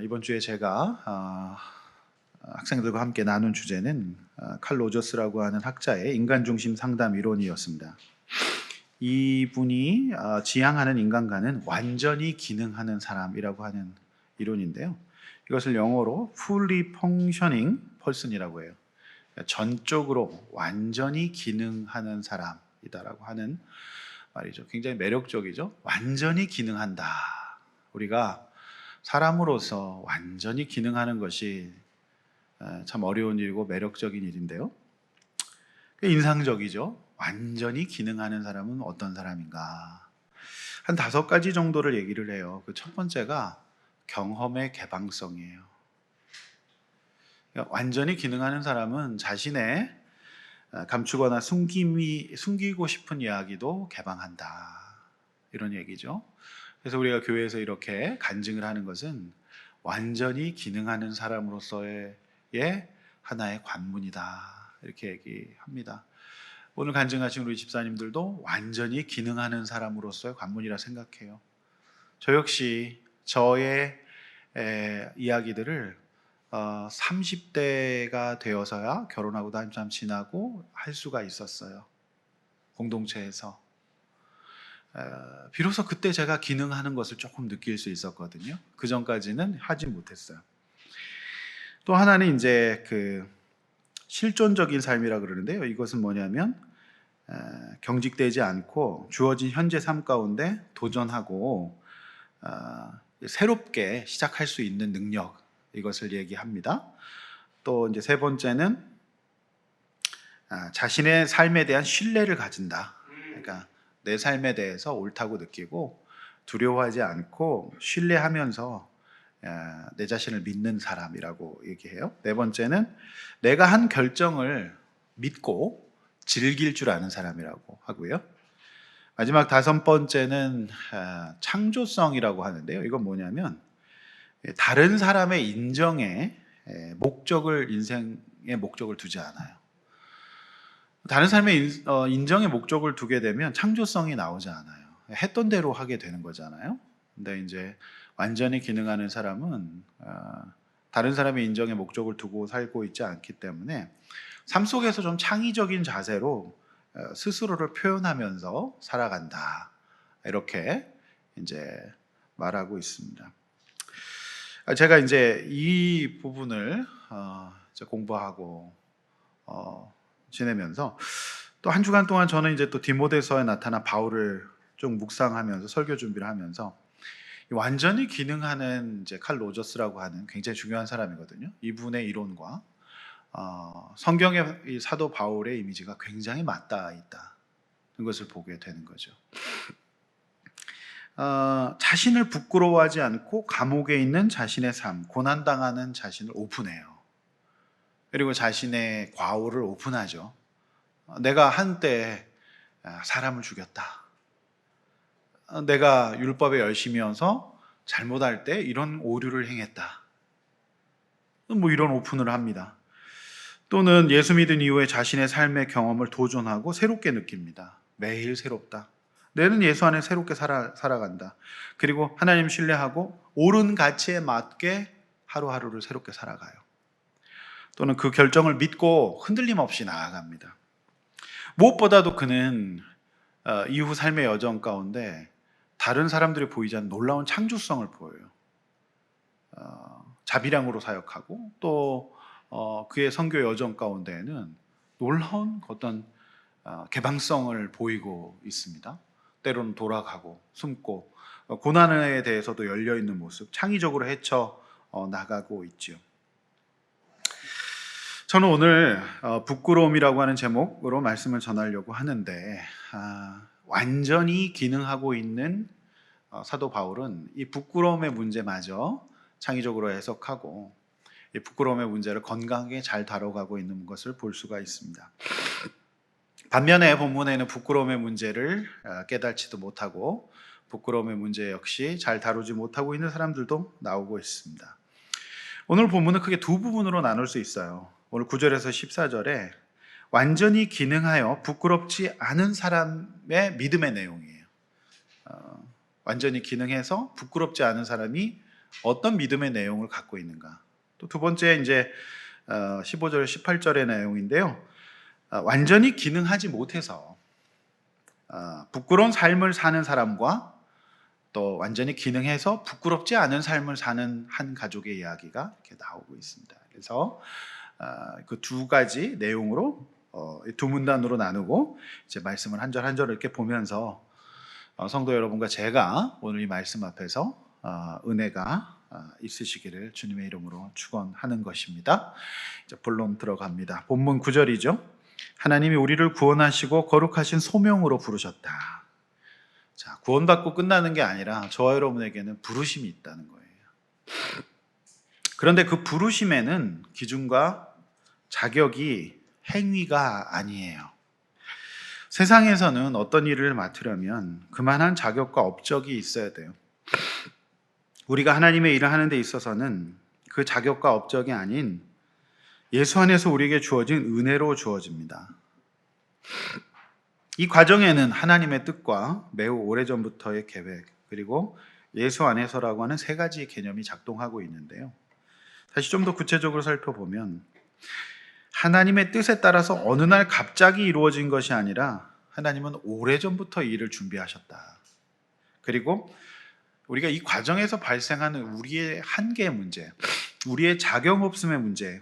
이번 주에 제가 학생들과 함께 나눈 주제는 칼 로저스라고 하는 학자의 인간중심 상담 이론이었습니다. 이분이 지향하는 인간관은 완전히 기능하는 사람이라고 하는 이론인데요. 이것을 영어로 fully functioning person이라고 해요. 전적으로 완전히 기능하는 사람이다라고 하는 말이죠. 굉장히 매력적이죠. 완전히 기능한다. 우리가 사람으로서 완전히 기능하는 것이 참 어려운 일이고 매력적인 일인데요. 인상적이죠. 완전히 기능하는 사람은 어떤 사람인가? 한 5가지 정도를 얘기를 해요. 그 첫 번째가 경험의 개방성이에요. 완전히 기능하는 사람은 자신의 감추거나 숨기고 싶은 이야기도 개방한다. 이런 얘기죠. 그래서 우리가 교회에서 이렇게 간증을 하는 것은 완전히 기능하는 사람으로서의 하나의 관문이다. 이렇게 얘기합니다. 오늘 간증하신 우리 집사님들도 완전히 기능하는 사람으로서의 관문이라 생각해요. 저 역시 저의 이야기들을 30대가 되어서야 결혼하고도 한참 지나고 할 수가 있었어요. 공동체에서. 비로소 그때 제가 기능하는 것을 조금 느낄 수 있었거든요. 그 전까지는 하지 못했어요. 또 하나는 이제 그 실존적인 삶이라 그러는데요. 이것은 뭐냐면 경직되지 않고 주어진 현재 삶 가운데 도전하고 새롭게 시작할 수 있는 능력, 이것을 얘기합니다. 또 이제 세 번째는 자신의 삶에 대한 신뢰를 가진다. 그러니까 내 삶에 대해서 옳다고 느끼고 두려워하지 않고 신뢰하면서 내 자신을 믿는 사람이라고 얘기해요. 네 번째는 내가 한 결정을 믿고 즐길 줄 아는 사람이라고 하고요. 마지막 5번째는 창조성이라고 하는데요. 이건 뭐냐면 다른 사람의 인정에 인생의 목적을 두지 않아요. 다른 사람의 인정의 목적을 두게 되면 창조성이 나오지 않아요. 했던 대로 하게 되는 거잖아요. 근데 이제 완전히 기능하는 사람은 다른 사람의 인정의 목적을 두고 살고 있지 않기 때문에 삶 속에서 좀 창의적인 자세로 스스로를 표현하면서 살아간다. 이렇게 이제 말하고 있습니다. 제가 이제 이 부분을 공부하고 지내면서 또 한 주간 동안 저는 이제 또 디모데서에 나타난 바울을 좀 묵상하면서 설교 준비를 하면서 완전히 기능하는 이제 칼 로저스라고 하는 굉장히 중요한 사람이거든요. 이분의 이론과 성경의 이 사도 바울의 이미지가 굉장히 맞닿아 있다. 이것을 보게 되는 거죠. 자신을 부끄러워하지 않고 감옥에 있는 자신의 삶, 고난당하는 자신을 오픈해요. 그리고 자신의 과오를 오픈하죠. 내가 한때 사람을 죽였다. 내가 율법에 열심히어서 잘못할 때 이런 오류를 행했다. 뭐 이런 오픈을 합니다. 또는 예수 믿은 이후에 자신의 삶의 경험을 도전하고 새롭게 느낍니다. 매일 새롭다. 내는 예수 안에 새롭게 살아간다. 그리고 하나님 신뢰하고 옳은 가치에 맞게 하루하루를 새롭게 살아가요. 또는 그 결정을 믿고 흔들림 없이 나아갑니다. 무엇보다도 그는 이후 삶의 여정 가운데 다른 사람들이 보이지 않는 놀라운 창조성을 보여요. 자비량으로 사역하고 또 그의 선교 여정 가운데에는 놀라운 어떤 개방성을 보이고 있습니다. 때로는 돌아가고 숨고 고난에 대해서도 열려있는 모습, 창의적으로 헤쳐 나가고 있죠. 저는 오늘 부끄러움이라고 하는 제목으로 말씀을 전하려고 하는데 완전히 기능하고 있는 사도 바울은 이 부끄러움의 문제마저 창의적으로 해석하고 이 부끄러움의 문제를 건강하게 잘 다뤄가고 있는 것을 볼 수가 있습니다. 반면에 본문에는 부끄러움의 문제를 깨닫지도 못하고 부끄러움의 문제 역시 잘 다루지 못하고 있는 사람들도 나오고 있습니다. 오늘 본문은 크게 두 부분으로 나눌 수 있어요. 오늘 9절에서 14절에 완전히 기능하여 부끄럽지 않은 사람의 믿음의 내용이에요. 완전히 기능해서 부끄럽지 않은 사람이 어떤 믿음의 내용을 갖고 있는가. 또 두 번째 이제 15절, 18절의 내용인데요. 완전히 기능하지 못해서 부끄러운 삶을 사는 사람과 또 완전히 기능해서 부끄럽지 않은 삶을 사는 한 가족의 이야기가 이렇게 나오고 있습니다. 그래서 그 두 가지 내용으로 두 문단으로 나누고 이제 말씀을 한 절 한 절 이렇게 보면서 성도 여러분과 제가 오늘 이 말씀 앞에서 은혜가 있으시기를 주님의 이름으로 축원하는 것입니다. 이제 본론 들어갑니다. 본문 9절이죠. 하나님이 우리를 구원하시고 거룩하신 소명으로 부르셨다. 자, 구원받고 끝나는 게 아니라 저와 여러분에게는 부르심이 있다는 거예요. 그런데 그 부르심에는 기준과 자격이 행위가 아니에요. 세상에서는 어떤 일을 맡으려면 그만한 자격과 업적이 있어야 돼요. 우리가 하나님의 일을 하는 데 있어서는 그 자격과 업적이 아닌 예수 안에서 우리에게 주어진 은혜로 주어집니다. 이 과정에는 하나님의 뜻과 매우 오래전부터의 계획, 그리고 예수 안에서라고 하는 세 가지 개념이 작동하고 있는데요. 다시 좀 더 구체적으로 살펴보면 하나님의 뜻에 따라서 어느 날 갑자기 이루어진 것이 아니라 하나님은 오래전부터 이 일을 준비하셨다. 그리고 우리가 이 과정에서 발생하는 우리의 한계의 문제, 우리의 자격 없음의 문제,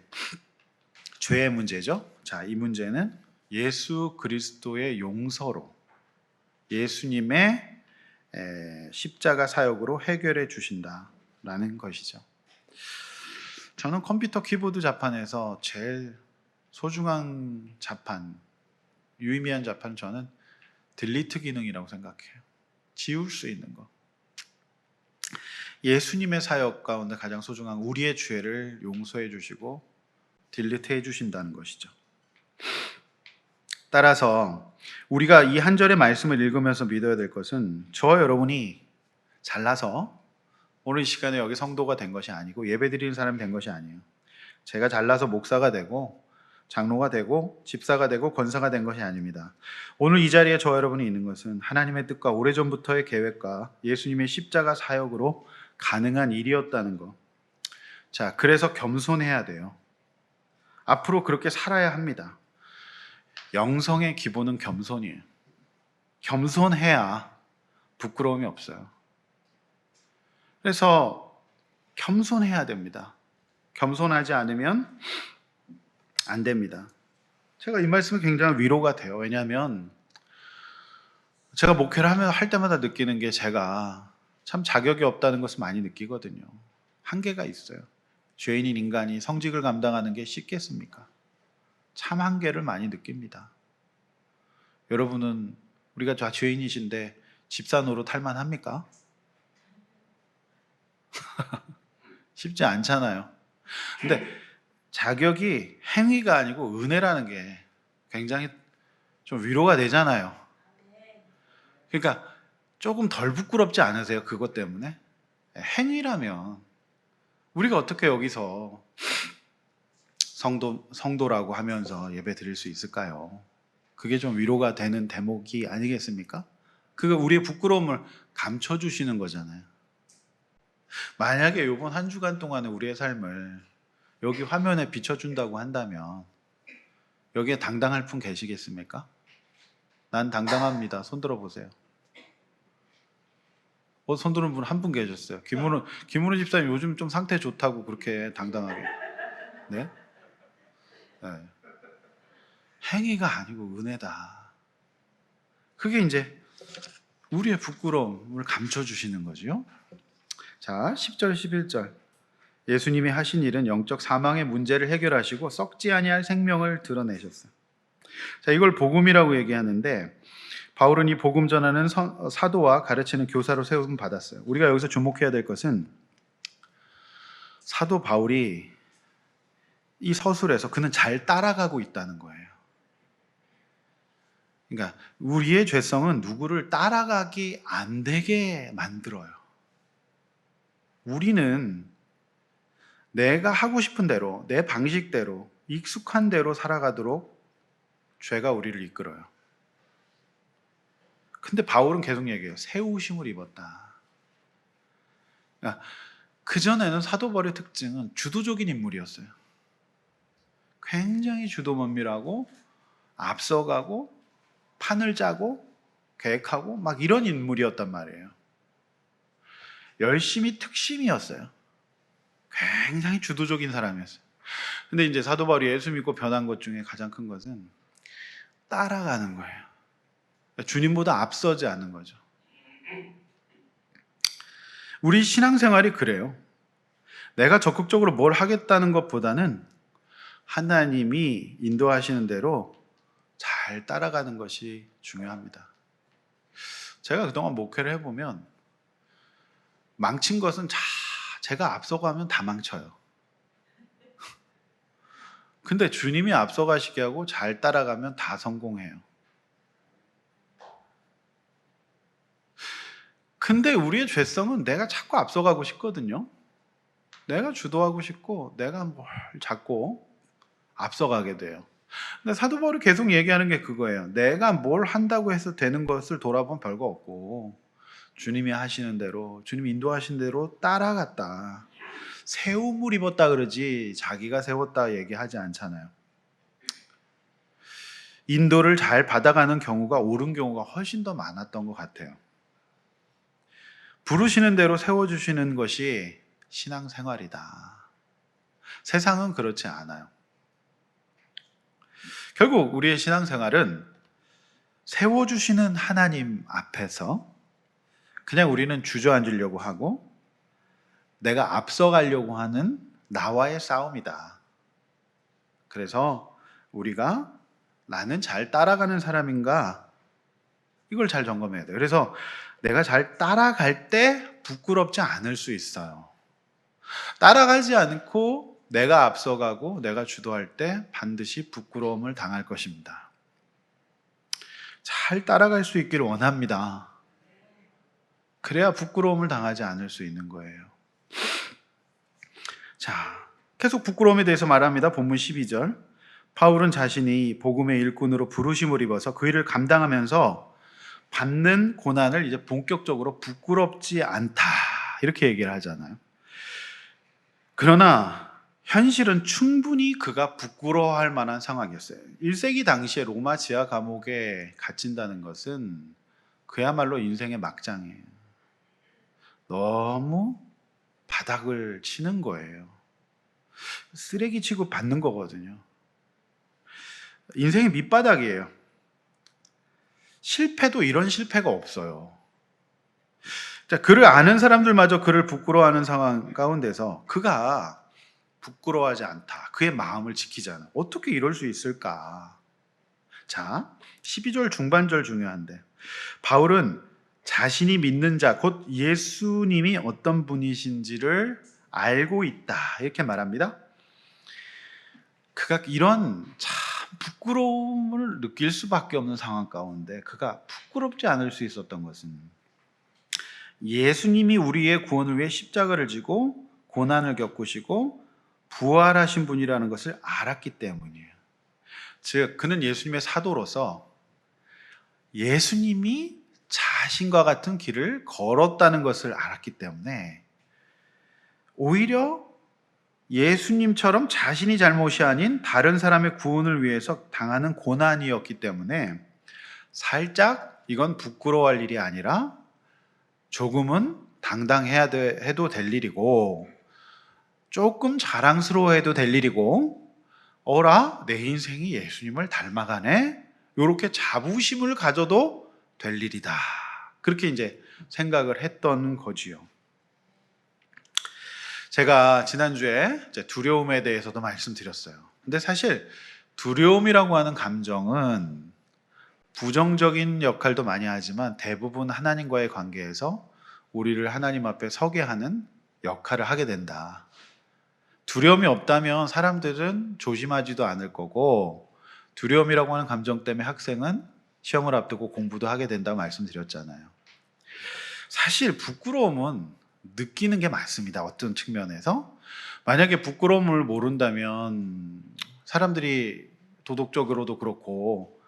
죄의 문제죠. 자, 이 문제는 예수 그리스도의 용서로, 예수님의 십자가 사역으로 해결해 주신다라는 것이죠. 저는 컴퓨터 키보드 자판에서 제일 소중한 자판, 유의미한 자판은 저는 딜리트 기능이라고 생각해요. 지울 수 있는 거. 예수님의 사역 가운데 가장 소중한 우리의 죄를 용서해 주시고 딜리트 해 주신다는 것이죠. 따라서 우리가 이 한 절의 말씀을 읽으면서 믿어야 될 것은 저와 여러분이 잘나서 오늘 이 시간에 여기 성도가 된 것이 아니고 예배드리는 사람이 된 것이 아니에요. 제가 잘나서 목사가 되고 장로가 되고 집사가 되고 권사가 된 것이 아닙니다. 오늘 이 자리에 저와 여러분이 있는 것은 하나님의 뜻과 오래전부터의 계획과 예수님의 십자가 사역으로 가능한 일이었다는 것. 자, 그래서 겸손해야 돼요. 앞으로 그렇게 살아야 합니다. 영성의 기본은 겸손이에요. 겸손해야 부끄러움이 없어요. 그래서 겸손해야 됩니다. 겸손하지 않으면 안 됩니다. 제가 이 말씀이 굉장히 위로가 돼요. 왜냐하면 제가 목회를 할 때마다 느끼는 게 제가 참 자격이 없다는 것을 많이 느끼거든요. 한계가 있어요. 죄인인 인간이 성직을 감당하는 게 쉽겠습니까? 참 한계를 많이 느낍니다. 여러분은 우리가 다 죄인이신데 집사 노릇 할 만합니까? 쉽지 않잖아요. 근데 자격이 행위가 아니고 은혜라는 게 굉장히 좀 위로가 되잖아요. 그러니까 조금 덜 부끄럽지 않으세요? 그것 때문에? 행위라면 우리가 어떻게 여기서 성도라고 하면서 예배 드릴 수 있을까요? 그게 좀 위로가 되는 대목이 아니겠습니까? 그게 우리의 부끄러움을 감춰주시는 거잖아요. 만약에 이번 한 주간 동안에 우리의 삶을 여기 화면에 비춰준다고 한다면 여기에 당당할 분 계시겠습니까? 난 당당합니다. 손 들어보세요. 손 드는 분 한 분 계셨어요. 김문우 집사님 요즘 좀 상태 좋다고 그렇게 당당하게. 네? 네. 행위가 아니고 은혜다. 그게 이제 우리의 부끄러움을 감춰주시는 거죠. 자, 10절, 11절. 예수님이 하신 일은 영적 사망의 문제를 해결하시고 썩지 아니할 생명을 드러내셨어요. 자, 이걸 복음이라고 얘기하는데 바울은 이 복음 전하는 사도와 가르치는 교사로 세움 받았어요. 우리가 여기서 주목해야 될 것은 사도 바울이 이 서술에서 그는 잘 따라가고 있다는 거예요. 그러니까 우리의 죄성은 누구를 따라가기 안 되게 만들어요. 우리는 내가 하고 싶은 대로, 내 방식대로, 익숙한 대로 살아가도록 죄가 우리를 이끌어요. 근데 바울은 계속 얘기해요. 세우심을 입었다. 그러니까 그전에는 사도 바울의 특징은 주도적인 인물이었어요. 굉장히 주도 면밀하고 앞서가고 판을 짜고 계획하고 막 이런 인물이었단 말이에요. 열심히 특심이었어요. 굉장히 주도적인 사람이었어요. 근데 이제 사도 바울이 예수 믿고 변한 것 중에 가장 큰 것은 따라가는 거예요. 주님보다 앞서지 않는 거죠. 우리 신앙생활이 그래요. 내가 적극적으로 뭘 하겠다는 것보다는 하나님이 인도하시는 대로 잘 따라가는 것이 중요합니다. 제가 그동안 목회를 해보면 망친 것은 제가 앞서가면 다 망쳐요. 근데 주님이 앞서가시게 하고 잘 따라가면 다 성공해요. 근데 우리의 죄성은 내가 자꾸 앞서가고 싶거든요. 내가 주도하고 싶고 내가 뭘 잡고 앞서가게 돼요. 근데 사도 바울이 계속 얘기하는 게 그거예요. 내가 뭘 한다고 해서 되는 것을 돌아보면 별거 없고 주님이 하시는 대로, 주님이 인도하신 대로 따라갔다. 새 옷을 입었다 그러지 자기가 세웠다 얘기하지 않잖아요. 인도를 잘 받아가는 경우가 옳은 경우가 훨씬 더 많았던 것 같아요. 부르시는 대로 세워주시는 것이 신앙생활이다. 세상은 그렇지 않아요. 결국 우리의 신앙생활은 세워주시는 하나님 앞에서 그냥 우리는 주저앉으려고 하고 내가 앞서가려고 하는 나와의 싸움이다. 그래서 우리가 나는 잘 따라가는 사람인가? 이걸 잘 점검해야 돼요. 그래서 내가 잘 따라갈 때 부끄럽지 않을 수 있어요. 따라가지 않고 내가 앞서가고 내가 주도할 때 반드시 부끄러움을 당할 것입니다. 잘 따라갈 수 있기를 원합니다. 그래야 부끄러움을 당하지 않을 수 있는 거예요. 자, 계속 부끄러움에 대해서 말합니다. 본문 12절. 바울은 자신이 복음의 일꾼으로 부르심을 입어서 그 일을 감당하면서 받는 고난을 이제 본격적으로 부끄럽지 않다. 이렇게 얘기를 하잖아요. 그러나 현실은 충분히 그가 부끄러워할 만한 상황이었어요. 1세기 당시에 로마 지하 감옥에 갇힌다는 것은 그야말로 인생의 막장이에요. 너무 바닥을 치는 거예요. 쓰레기 취급 받는 거거든요. 인생의 밑바닥이에요. 실패도 이런 실패가 없어요. 자, 그를 아는 사람들마저 그를 부끄러워하는 상황 가운데서 그가 부끄러워하지 않다. 그의 마음을 지키잖아. 어떻게 이럴 수 있을까? 자, 12절 중반절 중요한데 바울은 자신이 믿는 자, 곧 예수님이 어떤 분이신지를 알고 있다. 이렇게 말합니다. 그가 이런 참 부끄러움을 느낄 수밖에 없는 상황 가운데 그가 부끄럽지 않을 수 있었던 것은 예수님이 우리의 구원을 위해 십자가를 지고 고난을 겪으시고 부활하신 분이라는 것을 알았기 때문이에요. 즉 그는 예수님의 사도로서 예수님이 자신과 같은 길을 걸었다는 것을 알았기 때문에 오히려 예수님처럼 자신이 잘못이 아닌 다른 사람의 구원을 위해서 당하는 고난이었기 때문에 살짝 이건 부끄러워할 일이 아니라 조금은 당당해야 해도 될 일이고 조금 자랑스러워해도 될 일이고 어라 내 인생이 예수님을 닮아가네 이렇게 자부심을 가져도 될 일이다. 그렇게 이제 생각을 했던 거지요. 제가 지난주에 두려움에 대해서도 말씀드렸어요. 근데 사실 두려움이라고 하는 감정은 부정적인 역할도 많이 하지만 대부분 하나님과의 관계에서 우리를 하나님 앞에 서게 하는 역할을 하게 된다. 두려움이 없다면 사람들은 조심하지도 않을 거고 두려움이라고 하는 감정 때문에 학생은 시험을 앞두고 공부도 하게 된다고 말씀드렸잖아요. 사실 부끄러움은 느끼는 게 맞습니다. 어떤 측면에서. 만약에 부끄러움을 모른다면 사람들이 도덕적으로도 그렇고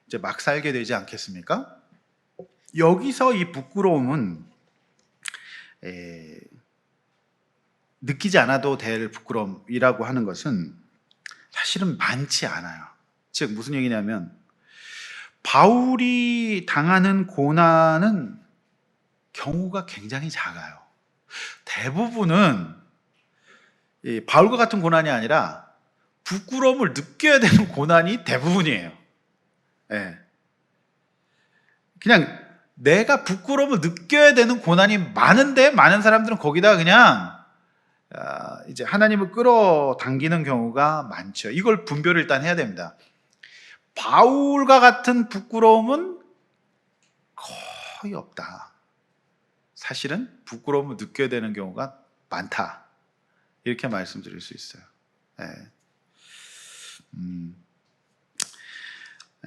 이제 막 살게 되지 않겠습니까? 여기서 이 부끄러움은 느끼지 않아도 될 부끄러움이라고 하는 것은 사실은 많지 않아요. 즉 무슨 얘기냐면 바울이 당하는 고난은 경우가 굉장히 작아요. 대부분은 이 바울과 같은 고난이 아니라 부끄러움을 느껴야 되는 고난이 대부분이에요. 예. 그냥 내가 부끄러움을 느껴야 되는 고난이 많은데 많은 사람들은 거기다 그냥 이제 하나님을 끌어당기는 경우가 많죠. 이걸 분별을 일단 해야 됩니다. 바울과 같은 부끄러움은 거의 없다. 사실은 부끄러움을 느껴야 되는 경우가 많다. 이렇게 말씀드릴 수 있어요. 네.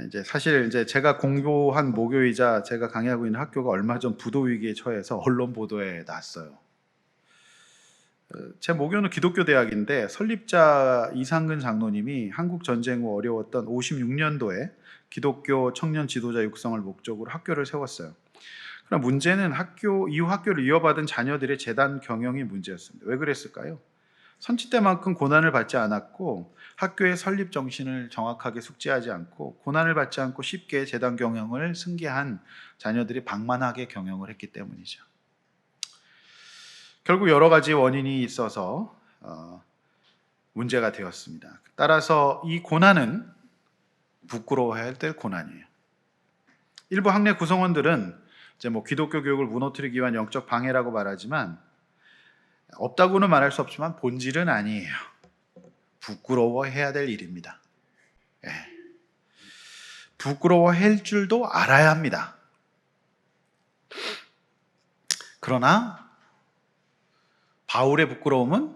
이제 사실 이제 제가 공교한 모교이자 제가 강의하고 있는 학교가 얼마 전 부도 위기에 처해서 언론 보도에 났어요. 제 모교는 기독교 대학인데 설립자 이상근 장로님이 한국 전쟁 후 어려웠던 56년도에 기독교 청년 지도자 육성을 목적으로 학교를 세웠어요. 그러나 문제는 이후 학교를 이어받은 자녀들의 재단 경영이 문제였습니다. 왜 그랬을까요? 선치 때만큼 고난을 받지 않았고 학교의 설립 정신을 정확하게 숙지하지 않고 고난을 받지 않고 쉽게 재단 경영을 승계한 자녀들이 방만하게 경영을 했기 때문이죠. 결국 여러 가지 원인이 있어서 문제가 되었습니다. 따라서 이 고난은 부끄러워해야 될 고난이에요. 일부 학내 구성원들은 이제 기독교 교육을 무너뜨리기 위한 영적 방해라고 말하지만 없다고는 말할 수 없지만 본질은 아니에요. 부끄러워해야 될 일입니다. 예. 부끄러워할 줄도 알아야 합니다. 그러나 바울의 부끄러움은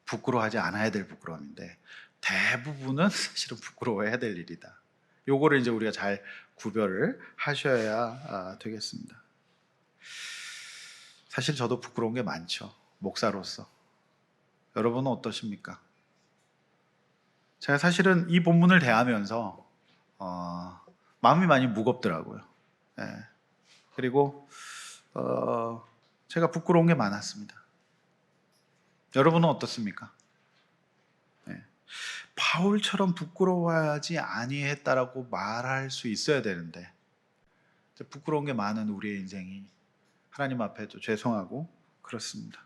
부끄러워하지 않아야 될 부끄러움인데 대부분은 사실은 부끄러워해야 될 일이다. 요거를 이제 우리가 잘 구별을 하셔야 되겠습니다. 사실 저도 부끄러운 게 많죠. 목사로서. 여러분은 어떠십니까? 제가 사실은 이 본문을 대하면서 마음이 많이 무겁더라고요. 예. 그리고 제가 부끄러운 게 많았습니다. 여러분은 어떻습니까? 예. 바울처럼 부끄러워하지 아니했다라고 말할 수 있어야 되는데 부끄러운 게 많은 우리의 인생이 하나님 앞에도 죄송하고 그렇습니다.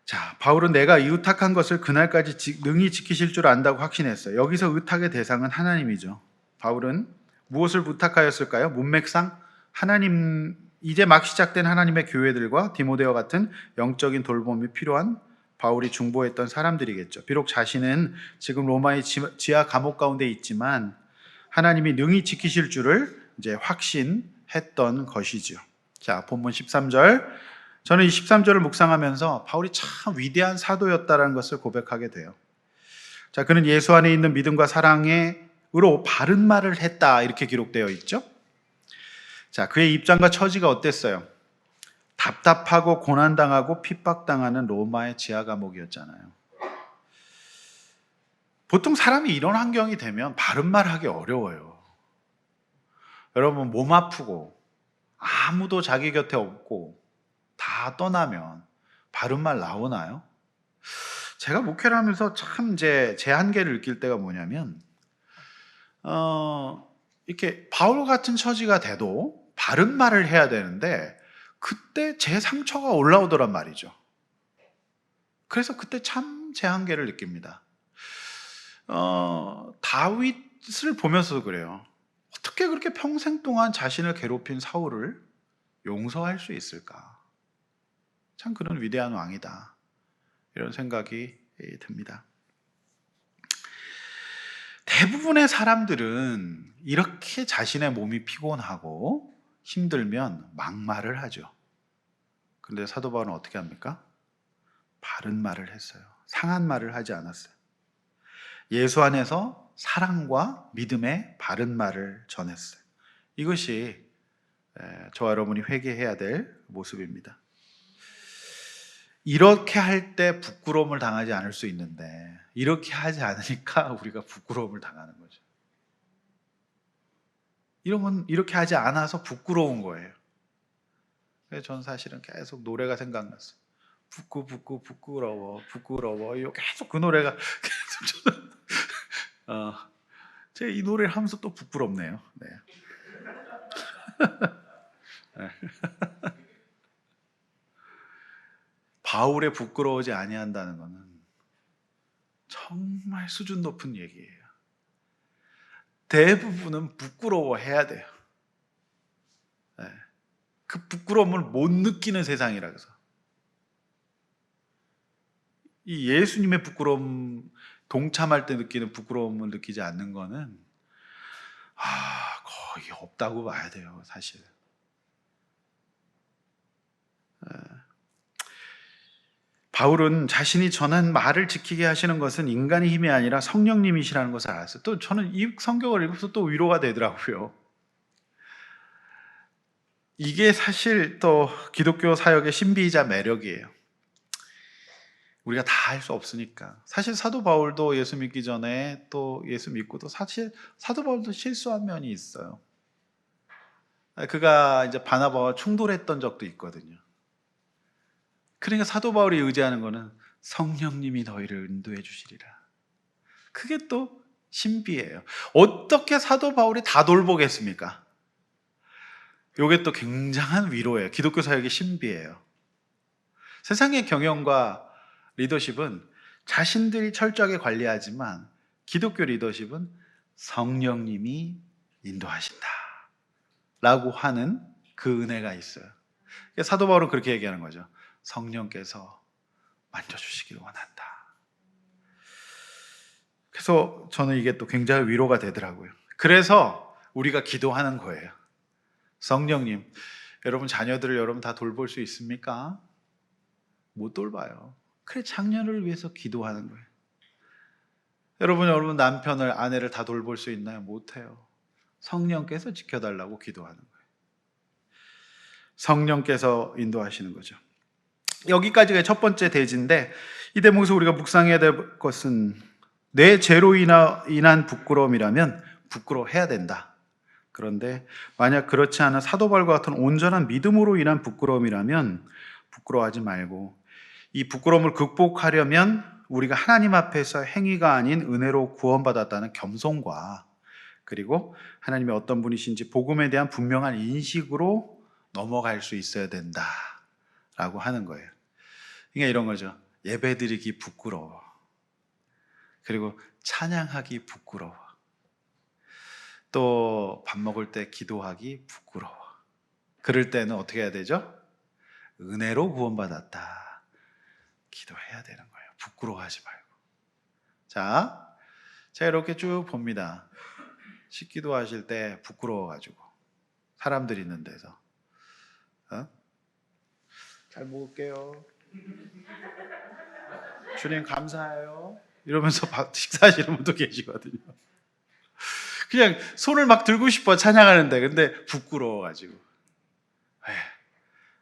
자, 바울은 내가 의탁한 것을 그날까지 능히 지키실 줄 안다고 확신했어요. 여기서 의탁의 대상은 하나님이죠. 바울은 무엇을 부탁하였을까요? 문맥상 하나님, 이제 막 시작된 하나님의 교회들과 디모데와 같은 영적인 돌봄이 필요한 바울이 중보했던 사람들이겠죠. 비록 자신은 지금 로마의 지하 감옥 가운데 있지만 하나님이 능히 지키실 줄을 이제 확신했던 것이죠. 자, 본문 13절. 저는 이 13절을 묵상하면서 바울이 참 위대한 사도였다라는 것을 고백하게 돼요. 자, 그는 예수 안에 있는 믿음과 사랑으로 바른 말을 했다 이렇게 기록되어 있죠. 자, 그의 입장과 처지가 어땠어요? 답답하고 고난당하고 핍박당하는 로마의 지하 감옥이었잖아요. 보통 사람이 이런 환경이 되면 바른 말하기 어려워요. 여러분 몸 아프고 아무도 자기 곁에 없고 다 떠나면 바른 말 나오나요? 제가 목회를 하면서 참 제 한계를 느낄 때가 뭐냐면 이렇게 바울 같은 처지가 돼도 바른 말을 해야 되는데 그때 제 상처가 올라오더란 말이죠. 그래서 그때 참 제 한계를 느낍니다. 다윗을 보면서도 그래요. 어떻게 그렇게 평생 동안 자신을 괴롭힌 사울을 용서할 수 있을까? 참 그런 위대한 왕이다. 이런 생각이 듭니다. 대부분의 사람들은 이렇게 자신의 몸이 피곤하고 힘들면 막말을 하죠. 그런데 사도 바울은 어떻게 합니까? 바른 말을 했어요. 상한 말을 하지 않았어요. 예수 안에서 사랑과 믿음의 바른 말을 전했어요. 이것이 저와 여러분이 회개해야 될 모습입니다. 이렇게 할 때 부끄러움을 당하지 않을 수 있는데 이렇게 하지 않으니까 우리가 부끄러움을 당하는 거죠. 이렇게 하지 않아서 부끄러운 거예요. 그래서 저는 사실은 계속 노래가 생각났어요. 부끄러워, 부끄러워. 이거 계속 그 노래가 계속 저는 제가 이 노래를 하면서 또 부끄럽네요. 네. 바울의 부끄러워하지 아니한다는 것은 정말 수준 높은 얘기예요. 대부분은 부끄러워해야 돼요. 네. 그 부끄러움을 못 느끼는 세상이라 그래서. 이 예수님의 부끄러움, 동참할 때 느끼는 부끄러움을 느끼지 않는 거는 거의 없다고 봐야 돼요, 사실. 바울은 자신이 전한 말을 지키게 하시는 것은 인간의 힘이 아니라 성령님이시라는 것을 알았어요. 또 저는 이 성경을 읽으면서 또 위로가 되더라고요. 이게 사실 또 기독교 사역의 신비이자 매력이에요. 우리가 다 할 수 없으니까. 사실 사도 바울도 예수 믿기 전에 또 예수 믿고도 사실 사도 바울도 실수한 면이 있어요. 그가 이제 바나바와 충돌했던 적도 있거든요. 그러니까 사도 바울이 의지하는 거는 성령님이 너희를 인도해 주시리라. 그게 또 신비예요. 어떻게 사도 바울이 다 돌보겠습니까? 이게 또 굉장한 위로예요. 기독교 사역의 신비예요. 세상의 경영과 리더십은 자신들이 철저하게 관리하지만 기독교 리더십은 성령님이 인도하신다 라고 하는 그 은혜가 있어요. 사도 바울은 그렇게 얘기하는 거죠. 성령께서 만져주시길 원한다. 그래서 저는 이게 또 굉장히 위로가 되더라고요. 그래서 우리가 기도하는 거예요. 성령님, 여러분 자녀들을 여러분 다 돌볼 수 있습니까? 못 돌봐요. 그래, 장녀를 위해서 기도하는 거예요. 여러분 남편을, 아내를 다 돌볼 수 있나요? 못해요. 성령께서 지켜달라고 기도하는 거예요. 성령께서 인도하시는 거죠. 여기까지가 첫 번째 대지인데, 이 대목에서 우리가 묵상해야 될 것은 내 죄로 인한 부끄러움이라면 부끄러워해야 된다. 그런데 만약 그렇지 않은 사도 바울과 같은 온전한 믿음으로 인한 부끄러움이라면 부끄러워하지 말고, 이 부끄러움을 극복하려면 우리가 하나님 앞에서 행위가 아닌 은혜로 구원받았다는 겸손과, 그리고 하나님이 어떤 분이신지 복음에 대한 분명한 인식으로 넘어갈 수 있어야 된다라고 하는 거예요. 그러니까 이런 거죠. 예배드리기 부끄러워. 그리고 찬양하기 부끄러워. 또 밥 먹을 때 기도하기 부끄러워. 그럴 때는 어떻게 해야 되죠? 은혜로 구원받았다. 기도해야 되는 거예요. 부끄러워하지 말고. 자, 제가 이렇게 쭉 봅니다. 식기도 하실 때 부끄러워가지고 사람들 있는 데서 잘 먹을게요. 주님 감사해요. 이러면서 식사하시는 분도 계시거든요. 그냥 손을 막 들고 싶어 찬양하는데, 근데 부끄러워가지고,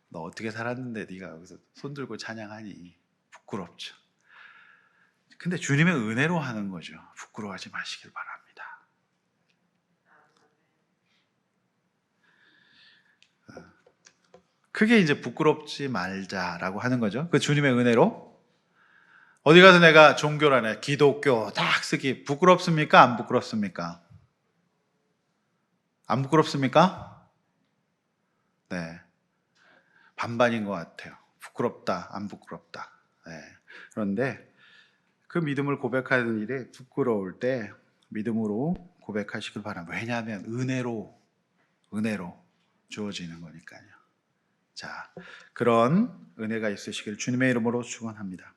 너 어떻게 살았는데 네가 여기서 손 들고 찬양하니? 부끄럽죠. 근데 주님의 은혜로 하는 거죠. 부끄러워하지 마시길 바랍니다. 그게 이제 부끄럽지 말자라고 하는 거죠. 그 주님의 은혜로. 어디 가서 내가 종교라네, 기독교 딱 쓰기 부끄럽습니까? 안 부끄럽습니까? 안 부끄럽습니까? 네. 반반인 것 같아요. 부끄럽다, 안 부끄럽다. 네. 그런데 그 믿음을 고백하는 일에 부끄러울 때 믿음으로 고백하시길 바랍니다. 왜냐하면 은혜로 주어지는 거니까요. 자, 그런 은혜가 있으시길 주님의 이름으로 축원합니다.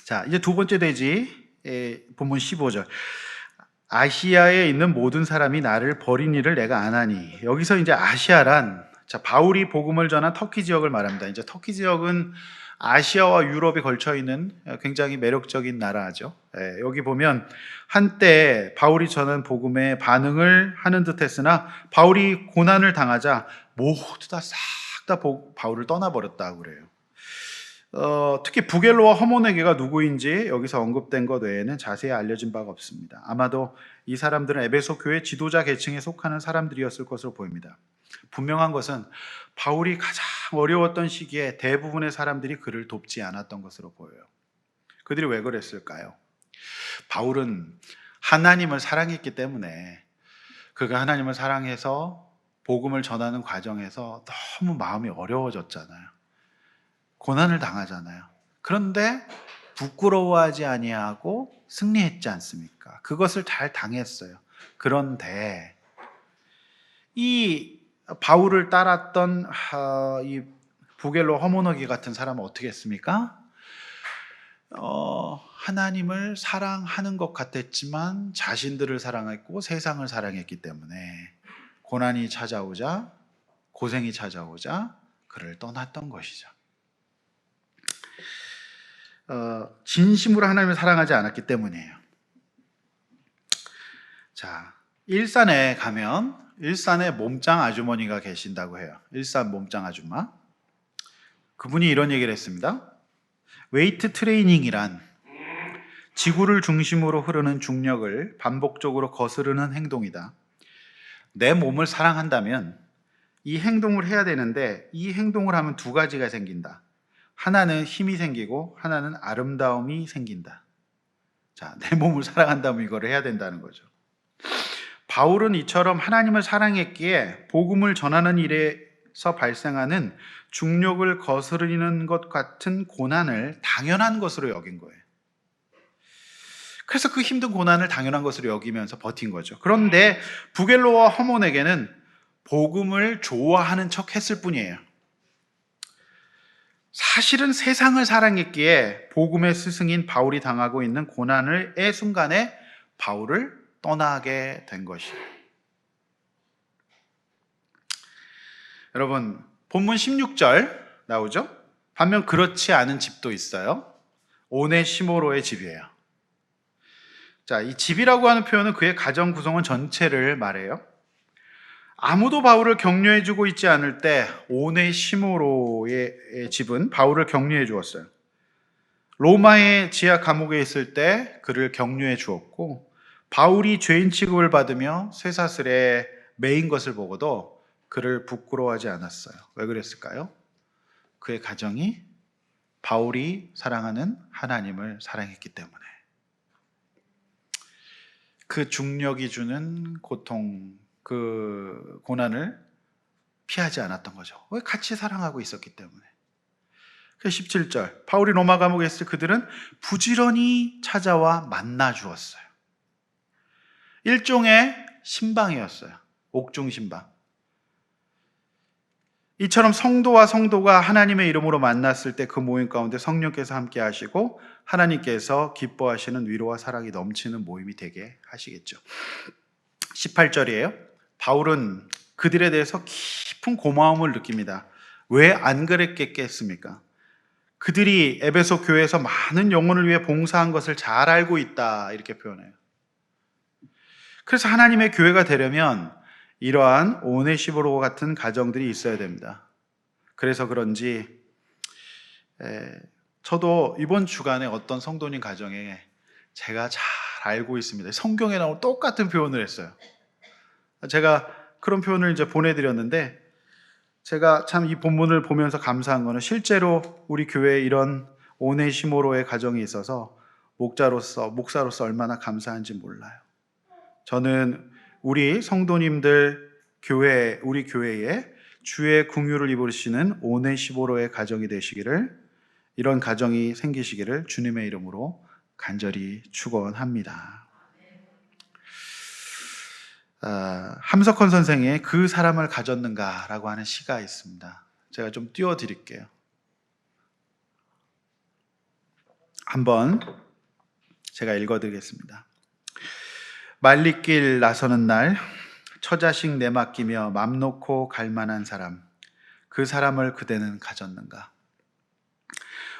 자, 이제 두 번째 대지, 본문 15절. 아시아에 있는 모든 사람이 나를 버린 일을 내가 안 하니. 여기서 이제 아시아란, 자, 바울이 복음을 전한 터키 지역을 말합니다. 이제 터키 지역은 아시아와 유럽에 걸쳐 있는 굉장히 매력적인 나라죠. 여기 보면 한때 바울이 전한 복음에 반응을 하는 듯 했으나 바울이 고난을 당하자 모두 다 싹 다 바울을 떠나버렸다고 그래요. 특히 부겔로와 허모네게가 누구인지 여기서 언급된 것 외에는 자세히 알려진 바가 없습니다. 아마도 이 사람들은 에베소 교회 지도자 계층에 속하는 사람들이었을 것으로 보입니다. 분명한 것은 바울이 가장 어려웠던 시기에 대부분의 사람들이 그를 돕지 않았던 것으로 보여요. 그들이 왜 그랬을까요? 바울은 하나님을 사랑했기 때문에, 그가 하나님을 사랑해서 복음을 전하는 과정에서 너무 마음이 어려워졌잖아요. 고난을 당하잖아요. 그런데 부끄러워하지 아니하고 승리했지 않습니까? 그것을 잘 당했어요. 그런데 이 바울을 따랐던 이 부겔로 허모너기 같은 사람은 어떻게 했습니까? 하나님을 사랑하는 것 같았지만 자신들을 사랑했고 세상을 사랑했기 때문에 고난이 찾아오자, 고생이 찾아오자 그를 떠났던 것이죠. 진심으로 하나님을 사랑하지 않았기 때문이에요. 자, 일산에 가면 일산에 몸짱 아주머니가 계신다고 해요. 일산 몸짱 아줌마. 그분이 이런 얘기를 했습니다. 웨이트 트레이닝이란 지구를 중심으로 흐르는 중력을 반복적으로 거스르는 행동이다. 내 몸을 사랑한다면 이 행동을 해야 되는데 이 행동을 하면 두 가지가 생긴다. 하나는 힘이 생기고 하나는 아름다움이 생긴다. 자, 내 몸을 사랑한다면 이걸 해야 된다는 거죠. 바울은 이처럼 하나님을 사랑했기에 복음을 전하는 일에서 발생하는 중력을 거스르는 것 같은 고난을 당연한 것으로 여긴 거예요. 그래서 그 힘든 고난을 당연한 것으로 여기면서 버틴 거죠. 그런데 부겔로와 허몬에게는 복음을 좋아하는 척 했을 뿐이에요. 사실은 세상을 사랑했기에 복음의 스승인 바울이 당하고 있는 고난의 순간에 바울을 떠나게 된 것이에요. 여러분, 본문 16절 나오죠? 반면 그렇지 않은 집도 있어요. 오네시모로의 집이에요. 자, 이 집이라고 하는 표현은 그의 가정 구성원 전체를 말해요. 아무도 바울을 격려해주고 있지 않을 때 오네시모로의 집은 바울을 격려해 주었어요. 로마의 지하 감옥에 있을 때 그를 격려해 주었고, 바울이 죄인 취급을 받으며 쇠사슬에 매인 것을 보고도 그를 부끄러워하지 않았어요. 왜 그랬을까요? 그의 가정이 바울이 사랑하는 하나님을 사랑했기 때문에. 그 중력이 주는 고통, 그 고난을 피하지 않았던 거죠. 왜? 같이 사랑하고 있었기 때문에. 17절, 바울이 로마 감옥에 있을 때 그들은 부지런히 찾아와 만나 주었어요. 일종의 신방이었어요. 옥중 신방. 이처럼 성도와 성도가 하나님의 이름으로 만났을 때 그 모임 가운데 성령께서 함께 하시고 하나님께서 기뻐하시는 위로와 사랑이 넘치는 모임이 되게 하시겠죠. 18절이에요. 바울은 그들에 대해서 깊은 고마움을 느낍니다. 왜 안 그랬겠습니까? 그들이 에베소 교회에서 많은 영혼을 위해 봉사한 것을 잘 알고 있다, 이렇게 표현해요. 그래서 하나님의 교회가 되려면 이러한 오네시모로 같은 가정들이 있어야 됩니다. 그래서 그런지 저도 이번 주간에 어떤 성도님 가정에 제가 잘 알고 있습니다. 성경에 나온 똑같은 표현을 했어요. 제가 그런 표현을 이제 보내드렸는데, 제가 참 이 본문을 보면서 감사한 거는 실제로 우리 교회에 이런 오네시모로의 가정이 있어서 목사로서 얼마나 감사한지 몰라요. 저는 우리 성도님들 우리 교회에 주의 긍휼을 입으시는 오네시모로의 가정이 되시기를, 이런 가정이 생기시기를 주님의 이름으로 간절히 축원합니다. 함석헌 선생의 그 사람을 가졌는가라고 하는 시가 있습니다. 제가 좀 띄워드릴게요. 한번 제가 읽어드리겠습니다. 말리길 나서는 날 처자식 내맡기며 맘 놓고 갈 만한 사람, 그 사람을 그대는 가졌는가?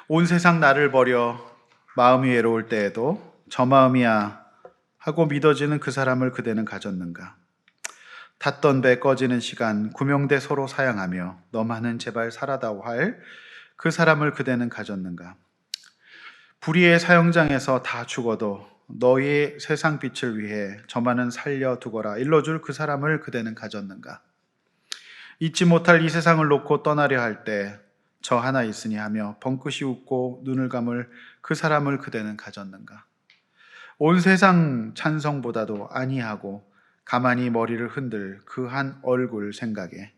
온 세상 나를 버려 마음이 외로울 때에도 저 마음이야 하고 믿어지는 그 사람을 그대는 가졌는가? 탔던 배 꺼지는 시간 구명대 서로 사양하며 너만은 제발 살아다오 할 그 사람을 그대는 가졌는가? 불의의 사형장에서 다 죽어도 너의 세상 빛을 위해 저만은 살려두거라 일러줄 그 사람을 그대는 가졌는가? 잊지 못할 이 세상을 놓고 떠나려 할 때 저 하나 있으니 하며 벙긋이 웃고 눈을 감을 그 사람을 그대는 가졌는가. 온 세상 찬성보다도 아니하고 가만히 머리를 흔들 그 한 얼굴 생각에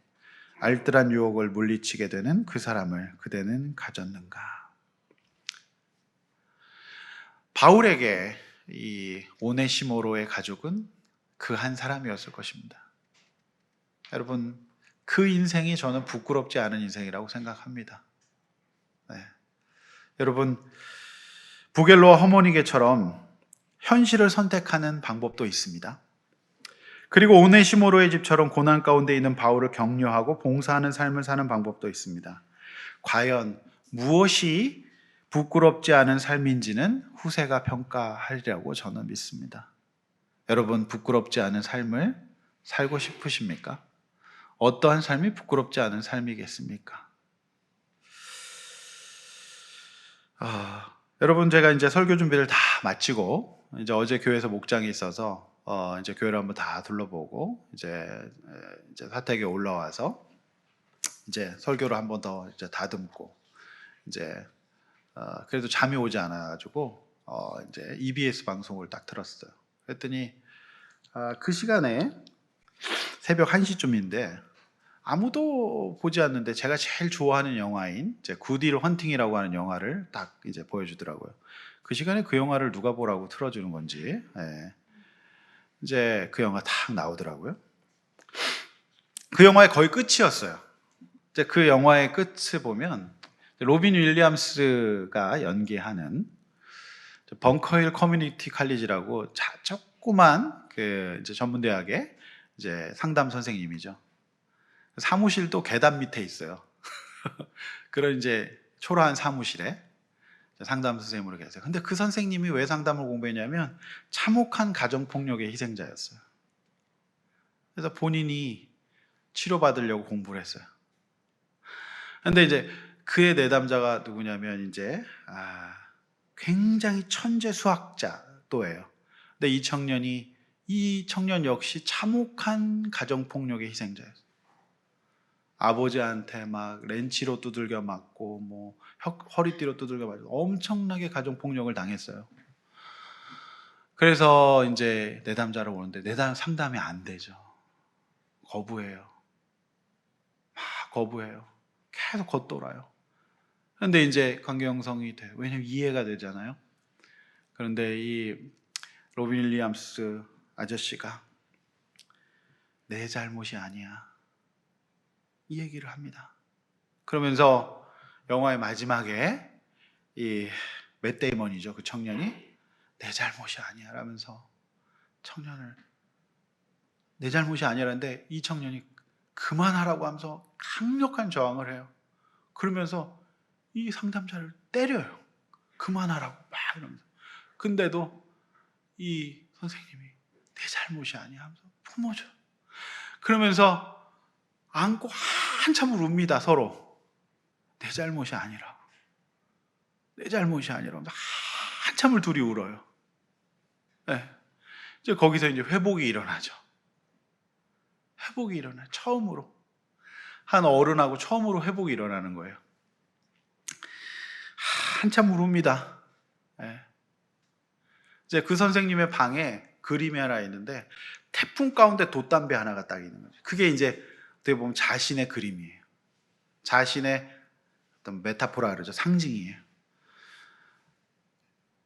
알뜰한 유혹을 물리치게 되는 그 사람을 그대는 가졌는가. 바울에게 이 오네시모로의 가족은 그 한 사람이었을 것입니다. 여러분, 그 인생이 저는 부끄럽지 않은 인생이라고 생각합니다. 네. 여러분, 부겔로와 허모니게처럼 현실을 선택하는 방법도 있습니다. 그리고 오네시모로의 집처럼 고난 가운데 있는 바울을 격려하고 봉사하는 삶을 사는 방법도 있습니다. 과연 무엇이 부끄럽지 않은 삶인지는 후세가 평가하리라고 저는 믿습니다. 여러분, 부끄럽지 않은 삶을 살고 싶으십니까? 어떠한 삶이 부끄럽지 않은 삶이겠습니까? 여러분, 제가 이제 설교 준비를 다 마치고 이제 어제 교회에서 목장이 있어서 이제 교회를 한번 다 둘러보고 이제 사택에 올라와서 이제 설교를 한 번 더 이제 다듬고 이제 그래도 잠이 오지 않아가지고 이제 EBS 방송을 딱 틀었어요. 그랬더니 그 시간에 새벽 1시쯤인데 아무도 보지 않는데 제가 제일 좋아하는 영화인 이제 굿윌 헌팅이라고 하는 영화를 딱 이제 보여주더라고요. 그 시간에 그 영화를 누가 보라고 틀어주는 건지 이제 그 영화 딱 나오더라고요. 그 영화의 거의 끝이었어요. 이제 그 영화의 끝을 보면 로빈 윌리엄스가 연기하는 벙커힐 커뮤니티 칼리지라고 조그만 그 이제 전문대학의 이제 상담 선생님이죠. 사무실도 계단 밑에 있어요. 그런 이제 초라한 사무실에 상담 선생님으로 계세요. 근데 그 선생님이 왜 상담을 공부했냐면 참혹한 가정폭력의 희생자였어요. 그래서 본인이 치료받으려고 공부를 했어요. 근데 이제 그의 내담자가 누구냐면 이제 굉장히 천재 수학자 또예요. 근데 이 청년 역시 참혹한 가정폭력의 희생자였어요. 아버지한테 막 렌치로 두들겨 맞고 뭐 허리띠로 두들겨 맞고 엄청나게 가정폭력을 당했어요. 그래서 이제 내담자로 오는데 상담이 안 되죠. 거부해요. 막 거부해요. 계속 겉돌아요. 그런데 이제 관계 형성이 돼요. 왜냐면 이해가 되잖아요. 그런데 이 로빈 윌리엄스 아저씨가 내 잘못이 아니야. 이 얘기를 합니다. 그러면서 영화의 마지막에 이 맷 데이먼이죠. 그 청년이 내 잘못이 아니야 라면서 청년을 내 잘못이 아니라는데 이 청년이 그만하라고 하면서 강력한 저항을 해요. 그러면서 이 상담자를 때려요. 그만하라고 막 이러면서. 근데도 이 선생님이 내 잘못이 아니야 하면서 품어줘요. 그러면서 안고 한참을 웁니다. 서로 내 잘못이 아니라고, 내 잘못이 아니라고 한참을 둘이 울어요. 네. 이제 거기서 이제 회복이 일어나죠. 회복이 일어나. 처음으로 한 어른하고 처음으로 회복이 일어나는 거예요. 한참 울읍니다. 네. 이제 그 선생님의 방에 그림이 하나 있는데 태풍 가운데 돛담배 하나가 딱 있는 거죠. 그게 이제 어떻게 보면 자신의 그림이에요. 자신의 어떤 메타포라 그러죠. 상징이에요.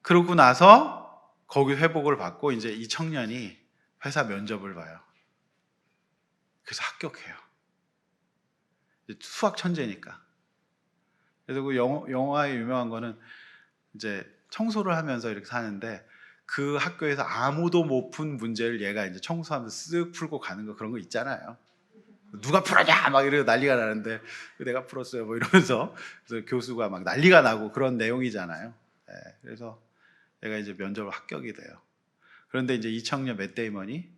그러고 나서 거기 회복을 받고 이제 이 청년이 회사 면접을 봐요. 그래서 합격해요. 수학 천재니까. 그래서 그 영화에 유명한 거는 이제 청소를 하면서 이렇게 사는데 그 학교에서 아무도 못 푼 문제를 얘가 이제 청소하면서 쓱 풀고 가는 거, 그런 거 있잖아요. 누가 풀었냐 막 이러고 난리가 나는데 내가 풀었어요 뭐 이러면서 그래서 교수가 막 난리가 나고 그런 내용이잖아요. 네, 그래서 얘가 이제 면접을 합격이 돼요. 그런데 이제 이 청년 맷 데이먼이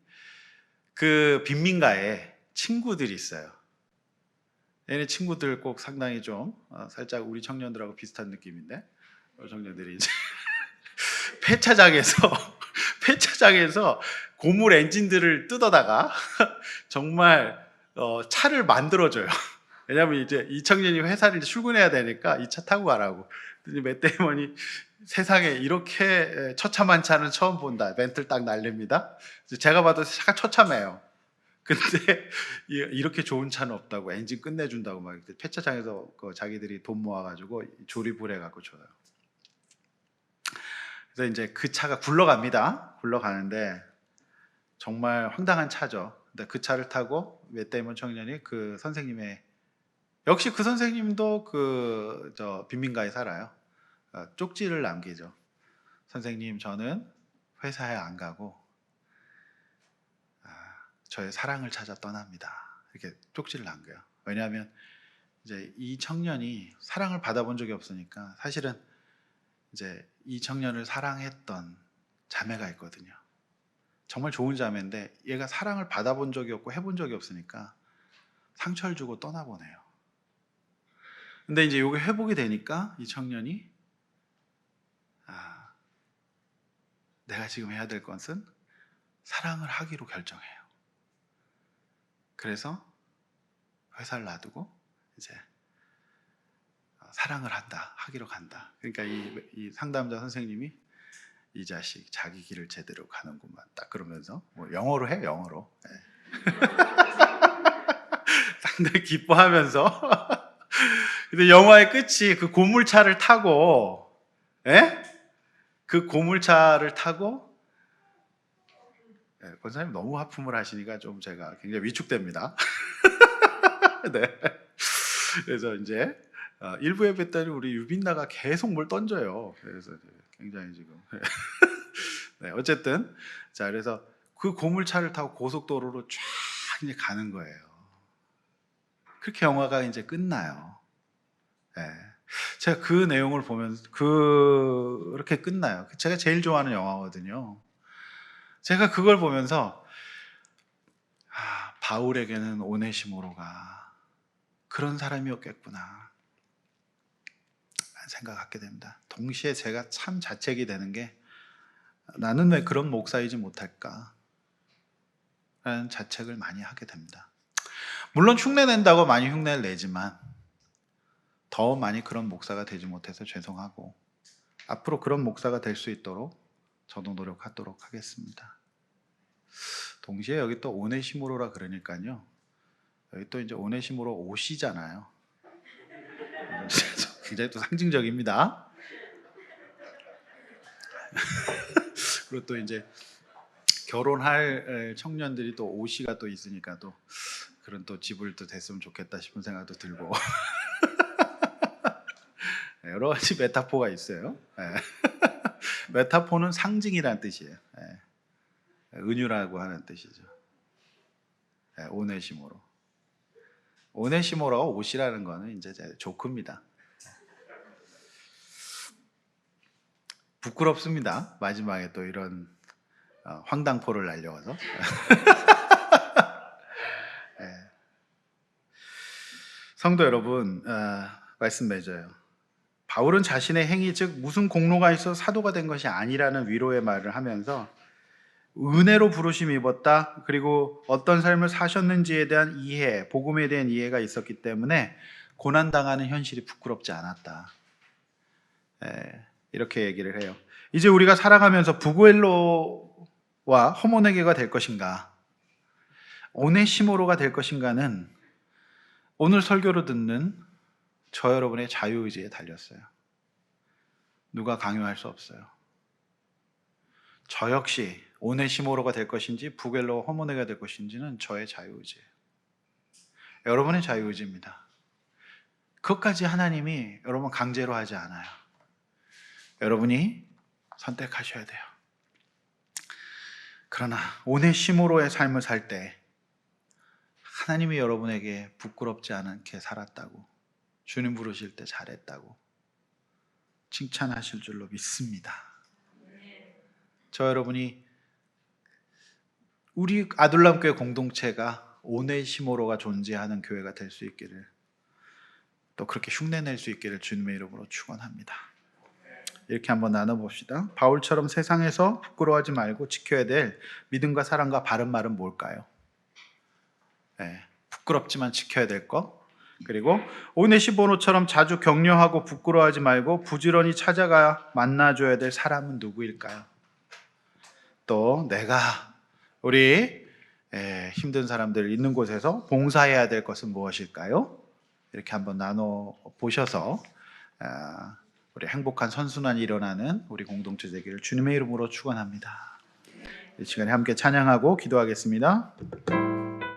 그 빈민가에 친구들이 있어요. 얘네 친구들 꼭 상당히 좀 살짝 우리 청년들하고 비슷한 느낌인데 청년들이 이제 폐차장에서 고물 엔진들을 뜯어다가 정말 차를 만들어줘요. 왜냐하면 이제 이 청년이 회사를 이제 출근해야 되니까 이 차 타고 가라고. 근데 맷 데이먼이 세상에 이렇게 처참한 차는 처음 본다. 멘트를 딱 날립니다. 제가 봐도 차가 처참해요. 근데 이렇게 좋은 차는 없다고, 엔진 끝내준다고 막 폐차장에서 자기들이 돈 모아가지고 조립을 해갖고 줘요. 그래서 이제 그 차가 굴러갑니다. 굴러가는데 정말 황당한 차죠. 근데 그 차를 타고 맷 데이먼 청년이 그 선생님의, 역시 그 선생님도 빈민가에 살아요. 쪽지를 남기죠. 선생님, 저는 회사에 안 가고 저의 사랑을 찾아 떠납니다. 이렇게 쪽지를 남겨요. 왜냐하면 이제 이 청년이 사랑을 받아본 적이 없으니까, 사실은 이제 이 청년을 사랑했던 자매가 있거든요. 정말 좋은 자매인데 얘가 사랑을 받아본 적이 없고 해본 적이 없으니까 상처를 주고 떠나보내요. 근데 이제 이게 회복이 되니까 이 청년이 내가 지금 해야 될 것은 사랑을 하기로 결정해요. 그래서 회사를 놔두고 이제 사랑을 하기로 간다. 그러니까 이 상담자 선생님이 이 자식 자기 길을 제대로 가는구만 딱 그러면서 뭐 영어로 해, 영어로. 상당히 기뻐하면서. 근데 영화의 끝이 그 고물차를 타고, 그 고물차를 타고, 권사님 너무 하품을 하시니까 좀 제가 굉장히 위축됩니다. 네. 그래서 이제 일부에 뵀더니 우리 유빈나가 계속 뭘 던져요. 그래서 굉장히 지금. 네, 어쨌든 자, 그래서 그 고물차를 타고 고속도로로 쫙 이제 가는 거예요. 그렇게 영화가 이제 끝나요. 네. 제가 그 내용을 보면 그렇게 끝나요. 제가 제일 좋아하는 영화거든요. 제가 그걸 보면서 바울에게는 오네시모로가 그런 사람이었겠구나 생각하게 됩니다. 동시에 제가 참 자책이 되는 게, 나는 왜 그런 목사이지 못할까 라는 자책을 많이 하게 됩니다. 물론 흉내 낸다고 많이 흉내를 내지만 더 많이 그런 목사가 되지 못해서 죄송하고, 앞으로 그런 목사가 될 수 있도록 저도 노력하도록 하겠습니다. 동시에 여기 또 오네시모로라 그러니까요, 여기 또 이제 오네시모로 옷이잖아요. 굉장히 또 상징적입니다. 그리고 또 이제 결혼할 청년들이 또 오시가 또 있으니까 또 그런 또 집을 또 됐으면 좋겠다 싶은 생각도 들고. 여러 가지 메타포가 있어요. 메타포는 상징이라는 뜻이에요. 은유라고 하는 뜻이죠. 오네시모로. 오네시모로가 옷이라는 거는 이제 조크입니다. 부끄럽습니다. 마지막에 또 이런 황당포를 날려서. 성도 여러분, 말씀 맺어요. 바울은 자신의 행위, 즉 무슨 공로가 있어 사도가 된 것이 아니라는 위로의 말을 하면서 은혜로 부르심 입었다, 그리고 어떤 삶을 사셨는지에 대한 이해, 복음에 대한 이해가 있었기 때문에 고난당하는 현실이 부끄럽지 않았다, 이렇게 얘기를 해요. 이제 우리가 살아가면서 부구엘로와 허모네게가 될 것인가, 오네시모로가 될 것인가는 오늘 설교로 듣는 저 여러분의 자유의지에 달렸어요. 누가 강요할 수 없어요. 저 역시 오네시모로가 될 것인지 부구엘로 허모네가 될 것인지는 저의 자유의지예요. 여러분의 자유의지입니다. 그것까지 하나님이 여러분 강제로 하지 않아요. 여러분이 선택하셔야 돼요. 그러나 오네시모로의 삶을 살 때 하나님이 여러분에게 부끄럽지 않게 살았다고, 주님 부르실 때 잘했다고 칭찬하실 줄로 믿습니다. 저 여러분이 우리 아둘람교회 공동체가 오네시모로가 존재하는 교회가 될 수 있기를, 또 그렇게 흉내낼 수 있기를 주님의 이름으로 축원합니다. 이렇게 한번 나눠봅시다. 바울처럼 세상에서 부끄러워하지 말고 지켜야 될 믿음과 사랑과 바른 말은 뭘까요? 부끄럽지만 지켜야 될 것, 그리고 오네시모노처럼 자주 격려하고 부끄러워하지 말고 부지런히 찾아가 만나줘야 될 사람은 누구일까요? 또 내가 우리 힘든 사람들 있는 곳에서 봉사해야 될 것은 무엇일까요? 이렇게 한번 나눠 보셔서 우리 행복한 선순환이 일어나는 우리 공동체 되기를 주님의 이름으로 축원합니다. 이 시간에 함께 찬양하고 기도하겠습니다.